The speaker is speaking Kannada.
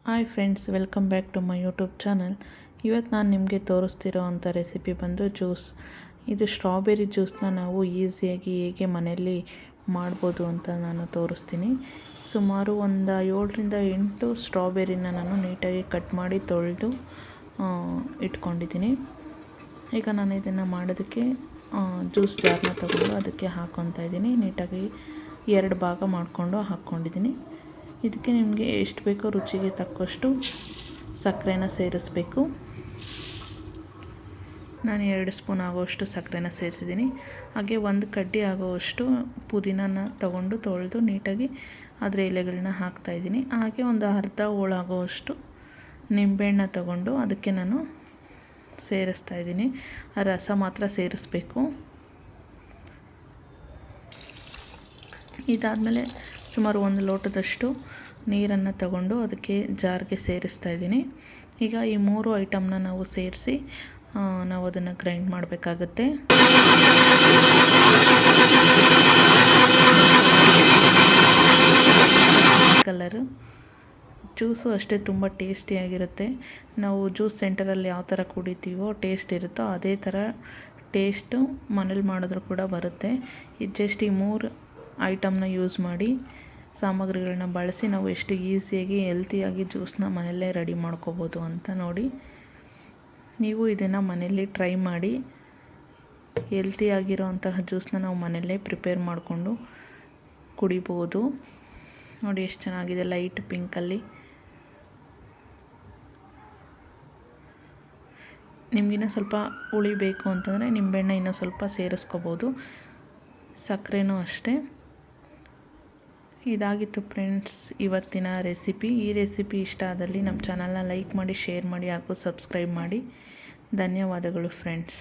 Hi friends, welcome back to my YouTube channel. ಇವತ್ತು ನಾನು ನಿಮಗೆ ತೋರಿಸ್ತಿರೋ ಅಂಥ ರೆಸಿಪಿ ಬಂದು ಜ್ಯೂಸ್. ಇದು ಸ್ಟ್ರಾಬೆರಿ ಜ್ಯೂಸನ್ನ ನಾವು ಈಸಿಯಾಗಿ ಹೇಗೆ ಮನೆಯಲ್ಲಿ ಮಾಡ್ಬೋದು ಅಂತ ನಾನು ತೋರಿಸ್ತೀನಿ. ಸುಮಾರು ಒಂದು 7-8 ಸ್ಟ್ರಾಬೆರಿನ ನಾನು ನೀಟಾಗಿ ಕಟ್ ಮಾಡಿ ತೊಳೆದು ಇಟ್ಕೊಂಡಿದ್ದೀನಿ. ಈಗ ನಾನು ಇದನ್ನು ಮಾಡೋದಕ್ಕೆ ಜ್ಯೂಸ್ ಜಾರ್ನ ತಗೊಂಡು ಅದಕ್ಕೆ ಹಾಕ್ಕೊತಾ ಇದ್ದೀನಿ. ನೀಟಾಗಿ 2 ಭಾಗ ಮಾಡಿಕೊಂಡು ಹಾಕ್ಕೊಂಡಿದ್ದೀನಿ. ಇದಕ್ಕೆ ನಿಮಗೆ ಎಷ್ಟು ಬೇಕೋ ರುಚಿಗೆ ತಕ್ಕಷ್ಟು ಸಕ್ಕರೆನ ಸೇರಿಸಬೇಕು. ನಾನು 2 ಸ್ಪೂನ್ ಆಗೋಷ್ಟು ಸಕ್ಕರೆನ ಸೇರಿಸಿದ್ದೀನಿ. ಹಾಗೆ 1 ಕಡ್ಡಿ ಆಗೋಷ್ಟು ಪುದೀನನ ತಗೊಂಡು ತೊಳೆದು ನೀಟಾಗಿ ಅದರ ಎಲೆಗಳನ್ನ ಹಾಕ್ತಾಯಿದ್ದೀನಿ. ಹಾಗೆ ಒಂದು ಅರ್ಧ ಹೋಳಾಗೋಷ್ಟು ನಿಂಬೆಹಣ್ಣ ತಗೊಂಡು ಅದಕ್ಕೆ ನಾನು ಸೇರಿಸ್ತಾ ಇದ್ದೀನಿ. ಆ ರಸ ಮಾತ್ರ ಸೇರಿಸ್ಬೇಕು. ಇದಾದಮೇಲೆ ಸುಮಾರು 1 ಲೋಟದಷ್ಟು ನೀರನ್ನು ತಗೊಂಡು ಅದಕ್ಕೆ ಜಾರ್ಗೆ ಸೇರಿಸ್ತಾ ಇದ್ದೀನಿ. ಈಗ ಈ 3 ಐಟಮ್ನ ನಾವು ಸೇರಿಸಿ ನಾವು ಅದನ್ನು ಗ್ರೈಂಡ್ ಮಾಡಬೇಕಾಗತ್ತೆ. ಕಲರು ಜ್ಯೂಸು ಅಷ್ಟೇ ತುಂಬ ಟೇಸ್ಟಿಯಾಗಿರುತ್ತೆ. ನಾವು ಜ್ಯೂಸ್ ಸೆಂಟರಲ್ಲಿ ಯಾವ ಥರ ಕುಡಿತೀವೋ ಟೇಸ್ಟ್ ಇರುತ್ತೋ ಅದೇ ಥರ ಟೇಸ್ಟು ಮನೇಲಿ ಮಾಡಿದ್ರೂ ಕೂಡ ಬರುತ್ತೆ. ಇದು ಜಸ್ಟ್ ಈ 3 ಐಟಮ್ನ ಯೂಸ್ ಮಾಡಿ ಸಾಮಗ್ರಿಗಳನ್ನ ಬಳಸಿ ನಾವು ಎಷ್ಟು ಈಸಿಯಾಗಿ ಹೆಲ್ತಿಯಾಗಿ ಜ್ಯೂಸನ್ನ ಮನೆಯಲ್ಲೇ ರೆಡಿ ಮಾಡ್ಕೋಬೋದು ಅಂತ ನೋಡಿ. ನೀವು ಇದನ್ನು ಮನೆಯಲ್ಲಿ ಟ್ರೈ ಮಾಡಿ. ಹೆಲ್ತಿಯಾಗಿರೋ ಅಂತಹ ಜ್ಯೂಸನ್ನ ನಾವು ಮನೆಯಲ್ಲೇ ಪ್ರಿಪೇರ್ ಮಾಡಿಕೊಂಡು ಕುಡಿಬೋದು. ನೋಡಿ ಎಷ್ಟು ಚೆನ್ನಾಗಿದೆ, ಲೈಟ್ ಪಿಂಕಲ್ಲಿ. ನಿಮಗಿನ್ನೂ ಸ್ವಲ್ಪ ಹುಳಿ ಬೇಕು ಅಂತಂದರೆ ನಿಂಬೆಹಣ್ಣು ಇನ್ನೂ ಸ್ವಲ್ಪ ಸೇರಿಸ್ಕೋಬೋದು. ಸಕ್ಕರೆನೂ ಅಷ್ಟೇ. ಇದಾಗಿತ್ತು ಫ್ರೆಂಡ್ಸ್ ಇವತ್ತಿನ ರೆಸಿಪಿ. ಈ ರೆಸಿಪಿ ಇಷ್ಟ ಆದಲ್ಲಿ ನಮ್ಮ ಚಾನಲ್ನ ಲೈಕ್ ಮಾಡಿ, ಶೇರ್ ಮಾಡಿ ಹಾಗೂ ಸಬ್ಸ್ಕ್ರೈಬ್ ಮಾಡಿ. ಧನ್ಯವಾದಗಳು ಫ್ರೆಂಡ್ಸ್.